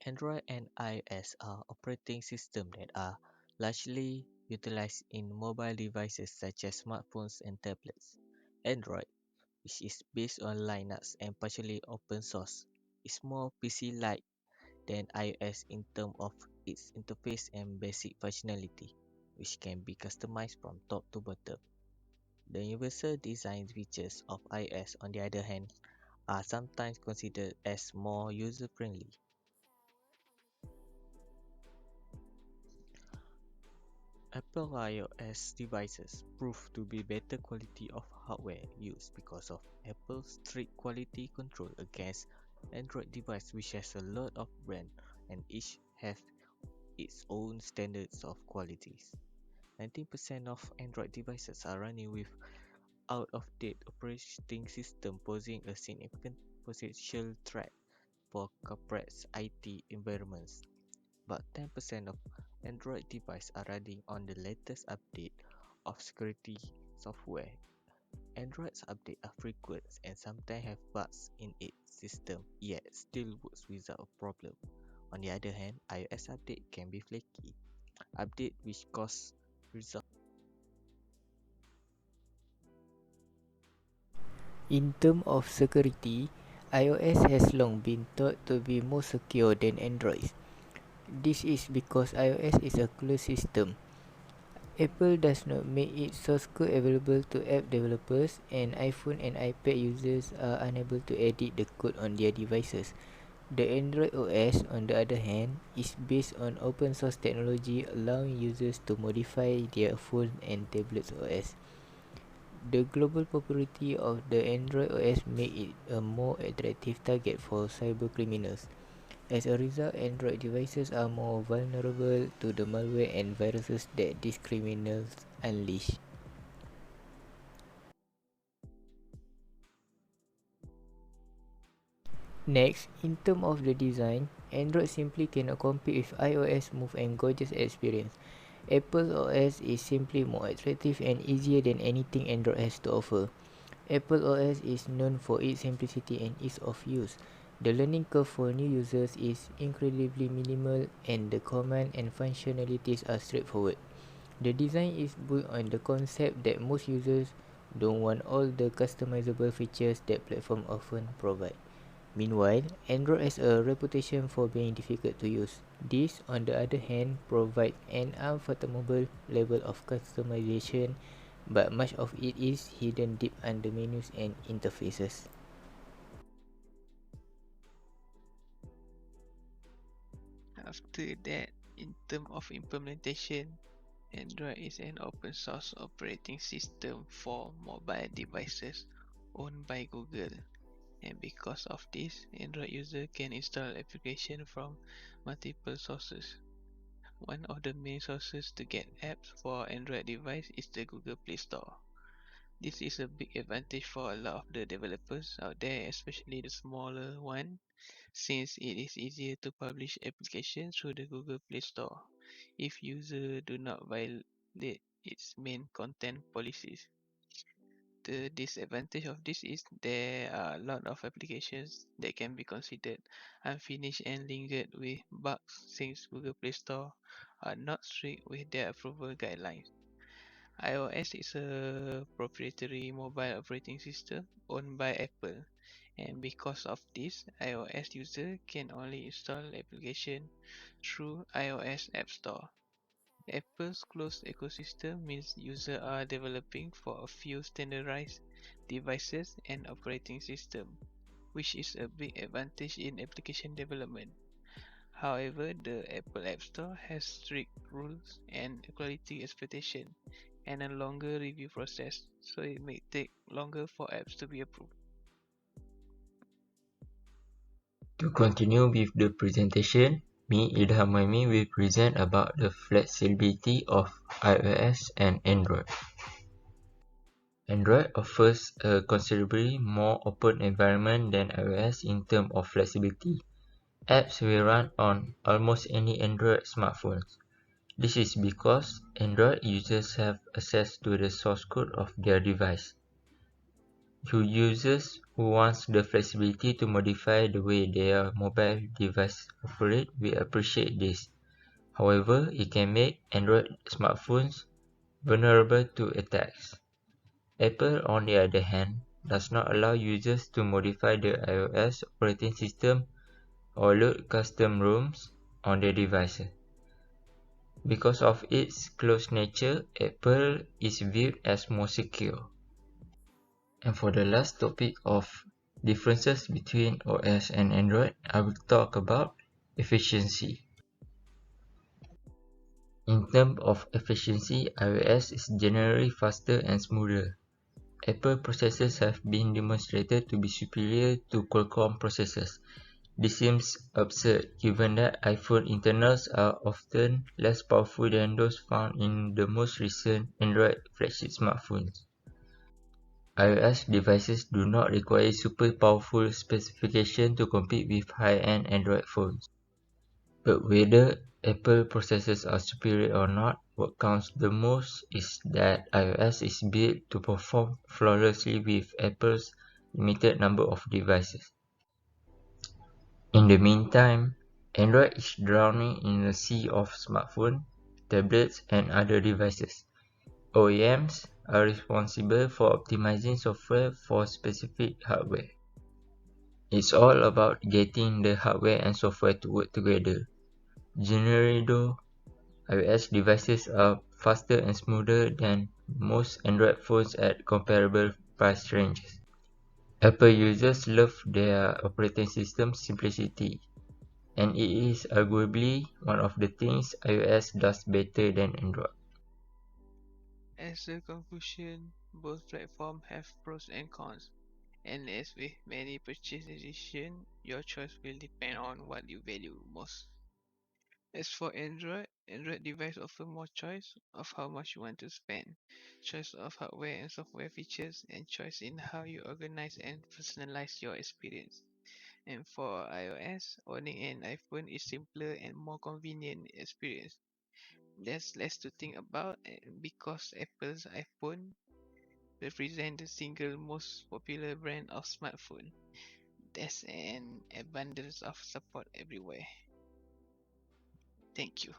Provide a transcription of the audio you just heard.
Android and iOS are operating systems that are largely utilized in mobile devices such as smartphones and tablets. Android, which is based on Linux and partially open source, is more PC-like than iOS in terms of its interface and basic functionality, which can be customized from top to bottom. The universal design features of iOS, on the other hand, are sometimes considered as more user-friendly. Apple iOS devices prove to be better quality of hardware use because of Apple's strict quality control against Android device, which has a lot of brands and each have its own standards of qualities. 90% of Android devices are running with out-of-date operating system, posing a significant potential threat for corporate IT environments. But 10% of Android devices are running on the latest update of security software. Android's updates are frequent and sometimes have bugs in its system, yet still works without a problem. On the other hand, iOS update can be flaky, update which cause result. In terms of security, iOS has long been thought to be more secure than Android. This is because iOS is a closed system. Apple does not make its source code available to app developers, and iPhone and iPad users are unable to edit the code on their devices. The Android OS, on the other hand, is based on open source technology, allowing users to modify their phone and tablets OS. The global popularity of the Android OS make it a more attractive target for cybercriminals. As a result, Android devices are more vulnerable to the malware and viruses that these criminals unleash. Next, in terms of the design, Android simply cannot compete with iOS smooth and gorgeous experience. Apple OS is simply more attractive and easier than anything Android has to offer. Apple OS is known for its simplicity and ease of use. The learning curve for new users is incredibly minimal and the command and functionalities are straightforward. The design is built on the concept that most users don't want all the customizable features that platforms often provide. Meanwhile, Android has a reputation for being difficult to use. This, on the other hand, provides an unfathomable level of customization, but much of it is hidden deep under menus and interfaces. After that, in terms of implementation, Android is an open source operating system for mobile devices owned by Google. And because of this, Android user can install application from multiple sources. One of the main sources to get apps for Android device is the Google Play Store. This is a big advantage for a lot of the developers out there, especially the smaller one, since it is easier to publish applications through the Google Play Store if users do not violate its main content policies. The disadvantage of this is there are a lot of applications that can be considered unfinished and lingered with bugs since Google Play Store are not strict with their approval guidelines. iOS is a proprietary mobile operating system owned by Apple, and because of this, iOS user can only install application through iOS App Store. Apple's closed ecosystem means users are developing for a few standardized devices and operating systems, which is a big advantage in application development. However, the Apple App Store has strict rules and quality expectations and a longer review process, so it may take longer for apps to be approved. To continue with the presentation, me IDHAM will present about the flexibility of iOS and Android. Android offers a considerably more open environment than iOS in terms of flexibility. Apps will run on almost any Android smartphone. This is because Android users have access to the source code of their device. Users who want the flexibility to modify the way their mobile device operate will appreciate this. However, it can make Android smartphones vulnerable to attacks. Apple, on the other hand, does not allow users to modify the iOS operating system or load custom ROMs on their devices. Because of its closed nature, Apple is viewed as more secure. And for the last topic of differences between OS and Android, I will talk about efficiency. In terms of efficiency, iOS is generally faster and smoother. Apple processors have been demonstrated to be superior to Qualcomm processors. This seems absurd given that iPhone internals are often less powerful than those found in the most recent Android flagship smartphones. iOS devices do not require super powerful specifications to compete with high-end Android phones. But whether Apple processors are superior or not, what counts the most is that iOS is built to perform flawlessly with Apple's limited number of devices. In the meantime, Android is drowning in a sea of smartphones, tablets, and other devices. OEMs are responsible for optimizing software for specific hardware. It's all about getting the hardware and software to work together. Generally though, iOS devices are faster and smoother than most Android phones at comparable price ranges. Apple users love their operating system's simplicity, and it is arguably one of the things iOS does better than Android. As a conclusion, both platforms have pros and cons, and as with many purchase decisions, your choice will depend on what you value most. As for Android devices offer more choice of how much you want to spend, choice of hardware and software features, and choice in how you organize and personalize your experience. And for iOS, owning an iPhone is simpler and more convenient experience. There's less to think about because Apple's iPhone represent the single most popular brand of smartphone. There's an abundance of support everywhere. Thank you.